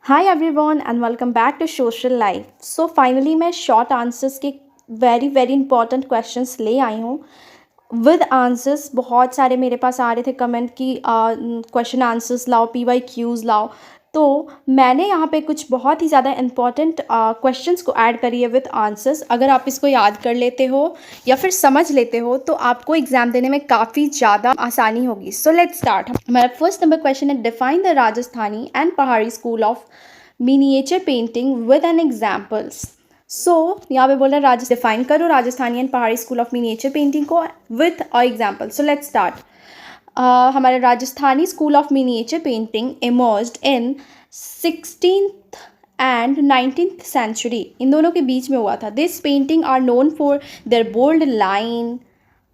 Hi everyone and welcome back to social life. So finally मैं short answers के very very important questions ले आई हूँ with answers. बहुत सारे मेरे पास आ रहे थे कमेंट कि क्वेश्चन आंसर्स लाओ, पीवाई क्यूज़ लाओ। तो मैंने यहाँ पे कुछ बहुत ही ज़्यादा इंपॉर्टेंट क्वेश्चंस को ऐड करी है विद आंसर्स। अगर आप इसको याद कर लेते हो या फिर समझ लेते हो तो आपको एग्जाम देने में काफ़ी ज़्यादा आसानी होगी। So let's start. हमारा फर्स्ट नंबर क्वेश्चन है, define the Rajasthani and Pahari school of miniature painting with an examples. So यहाँ पे बोल रहा है डिफाइन करो Rajasthani and Pahari school of miniature painting को with a example. So let's start. हमारे Rajasthani school of miniature painting emerged in 16th and 19th century, इन दोनों के बीच में हुआ था। This painting are known for their bold line,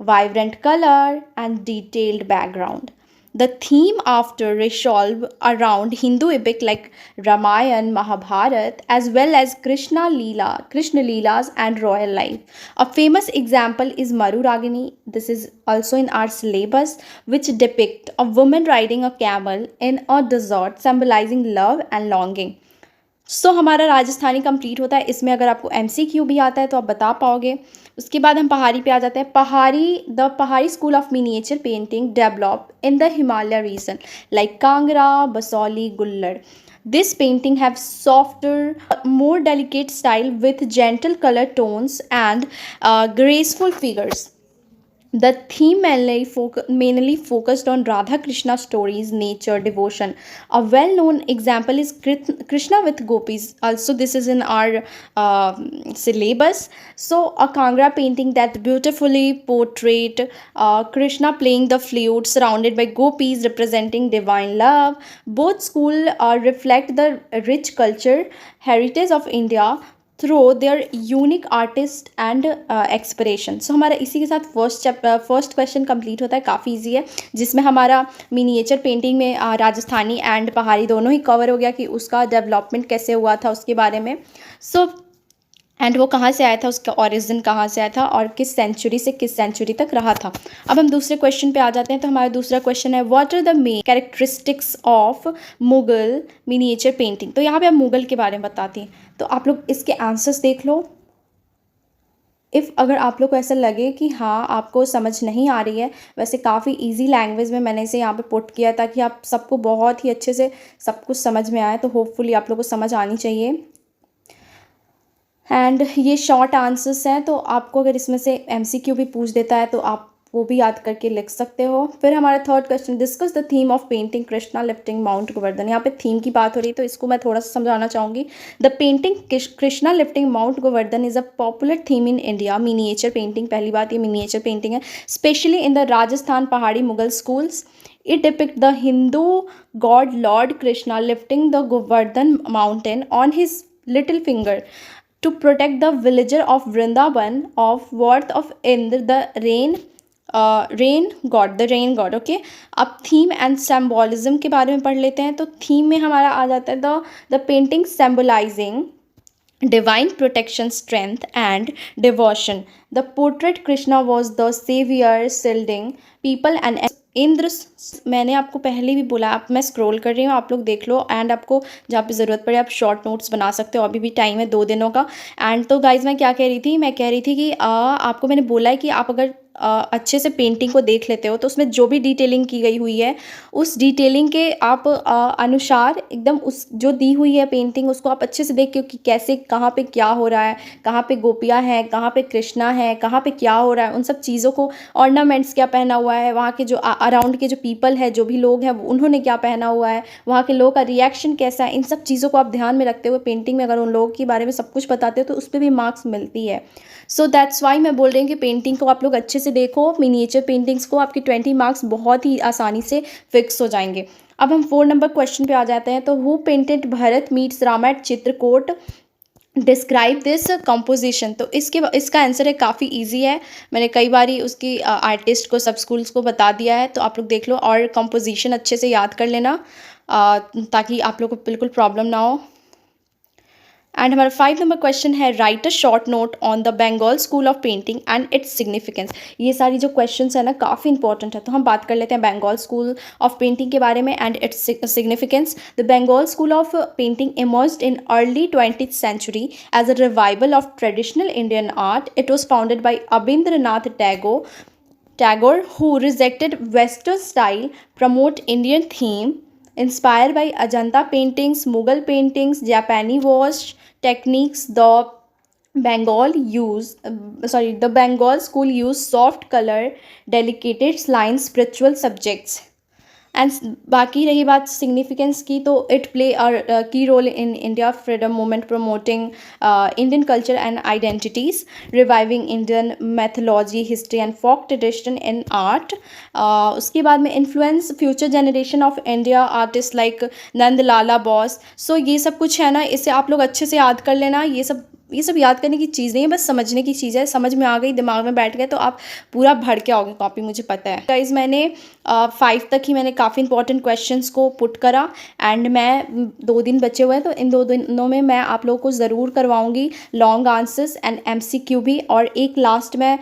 vibrant color and detailed background. The theme after resolve around Hindu epic like Ramayana, Mahabharata, as well as Krishna Leelas and royal life. A famous example is Maru Ragini. This is also in our syllabus, which depict a woman riding a camel in a desert, symbolizing love and longing. हमारा Rajasthani complete होता है। इसमें अगर आपको MCQ भी आता है तो आप बता पाओगे। उसके बाद हम पहाड़ी पे आ जाते हैं। Pahari school of miniature painting develop in the Himalaya region like Kangra, Basohli, Guler. This painting have softer, more delicate style with gentle colour tones and graceful figures. The theme mainly focused on Radha Krishna stories, nature, devotion. A well known example is Krishna with gopis. Also, this is in our syllabus. So, a Kangra painting that beautifully portrayed Krishna playing the flute, surrounded by gopis representing divine love. Both school reflect the rich culture heritage of India through their unique artist and expression. So हमारा इसी के साथ first question complete होता है। काफ़ी easy है, जिसमें हमारा मिनिएचर पेंटिंग में राजस्थानी एंड पहाड़ी दोनों ही कवर हो गया कि उसका डेवलपमेंट कैसे हुआ था उसके बारे में। सो एंड वो कहाँ से आया था, उसका ओरिजिन कहाँ से आया था और किस सेंचुरी से किस सेंचुरी तक रहा था। अब हम दूसरे क्वेश्चन पे आ जाते हैं। तो हमारा दूसरा क्वेश्चन है, what are the main characteristics of Mughal miniature painting. तो यहाँ पे हम मुगल के बारे में बताते हैं। तो आप लोग इसके आंसर्स देख लो। अगर आप लोग को ऐसा लगे कि हाँ आपको समझ नहीं आ रही है, वैसे काफ़ी इजी लैंग्वेज में मैंने इसे यहाँ पे पुट किया ताकि आप सबको बहुत ही अच्छे से सब कुछ समझ में आए। तो होपफुली आप लोग को समझ आनी चाहिए। एंड ये शॉर्ट आंसर्स हैं, तो आपको अगर इसमें से MCQ भी पूछ देता है तो आप वो भी याद करके लिख सकते हो। फिर हमारा third question, discuss the theme of painting Krishna lifting mount Govardhan. यहाँ पे थीम की बात हो रही है तो इसको मैं थोड़ा सा समझाना चाहूँगी। The painting Krishna lifting mount Govardhan is a popular theme in India miniature painting. पहली बात, ये मिनिएचर पेंटिंग है, स्पेशली इन द राजस्थान पहाड़ी Mughal schools. It depicts the Hindu god Lord Krishna lifting the Govardhan mountain on his little finger to protect the villager of Vrindavan of worth of Indra, the rain god. Okay, अब theme and symbolism के बारे में पढ़ लेते हैं। तो theme में हमारा आ जाता है the painting symbolising divine protection, strength and devotion. The portrait Krishna was the savior, shielding people and Indra. मैंने आपको पहले भी बोला, आप मैं स्क्रॉल कर रही हूँ, आप लोग देख लो। एंड आपको जहाँ पे ज़रूरत पड़े आप शॉर्ट नोट्स बना सकते हो, अभी भी टाइम है 2 दिनों का। एंड तो गाइज मैं क्या कह रही थी, मैं कह रही थी कि आपको मैंने बोला है कि आप अगर अच्छे से पेंटिंग को देख लेते हो तो उसमें जो भी डिटेलिंग की गई हुई है उस डिटेलिंग के आप अनुसार एकदम उस जो दी हुई है पेंटिंग उसको आप अच्छे से देख के कि कैसे कहाँ पे क्या हो रहा है, कहाँ पे गोपियाँ हैं, कहाँ पे कृष्णा है, कहाँ पे क्या हो रहा है, उन सब चीज़ों को, ऑर्नामेंट्स क्या पहना हुआ है, वहाँ के जो अराउंड के जो पीपल है, जो भी लोग हैं उन्होंने क्या पहना हुआ है, वहाँ के लोगों का रिएक्शन कैसा है, इन सब चीज़ों को आप ध्यान में रखते हुए पेंटिंग में अगर उन लोगों के बारे में सब कुछ बताते हो तो उस पर भी मार्क्स मिलती है। सो दैट्स वाई मैं बोल रही हूँ कि पेंटिंग को आप लोग अच्छे से देखो, मिनिएचर पेंटिंग्स को, आपकी 20 मार्क्स बहुत ही आसानी से फिक्स हो जाएंगे। अब हम 4 नंबर क्वेश्चन पे आ जाते हैं। तो who painted Bharat meets Rama at Chitrakoot, describe this composition. तो इसका आंसर है काफ़ी इजी है, मैंने कई बार ही उसकी आर्टिस्ट को सब स्कूल्स को बता दिया है, तो आप लोग देख लो और कंपोजिशन अच्छे से याद कर लेना ताकि आप लोग को बिल्कुल प्रॉब्लम ना हो। एंड हमारा 5 नंबर क्वेश्चन है write a short note on the Bengal school of painting and its significance. ये सारी जो क्वेश्चंस है ना काफ़ी इंपॉर्टेंट है, तो हम बात कर लेते हैं बंगाल स्कूल ऑफ पेंटिंग के बारे में and its significance. The Bengal school of painting emerged in early 20th century as a revival of traditional Indian art. It was founded by Abindranath Tagore, who rejected Western style, promote Indian theme, inspired by Ajanta paintings, Mughal paintings, Japanese wash techniques. The Bengal school used soft color, delicate lines, spiritual subjects. And बाकी रही बात significance की, तो it play key role in India freedom movement, promoting Indian culture and identities, reviving Indian mythology, history and folk tradition in art. उसके बाद में influence future generation of India artist like Nand Lala Bose. So ये सब कुछ है ना, इसे आप लोग अच्छे से याद कर लेना। ये सब याद करने की चीज़ नहीं है, बस समझने की चीज़ है। समझ में आ गई, दिमाग में बैठ गए तो आप पूरा भर के आओगे कॉपी, मुझे पता है। गाइज मैंने 5 तक ही मैंने काफ़ी इंपॉर्टेंट क्वेश्चंस को पुट करा एंड मैं 2 दिन बचे हुए हैं, तो इन 2 दिनों में मैं आप लोगों को ज़रूर करवाऊंगी लॉन्ग आंसर्स एंड MCQ भी, और एक लास्ट में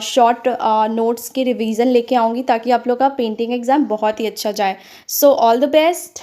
शॉर्ट नोट्स के रिवीजन लेके आऊँगी ताकि आप लोग का पेंटिंग एग्ज़ाम बहुत ही अच्छा जाए। So all the best.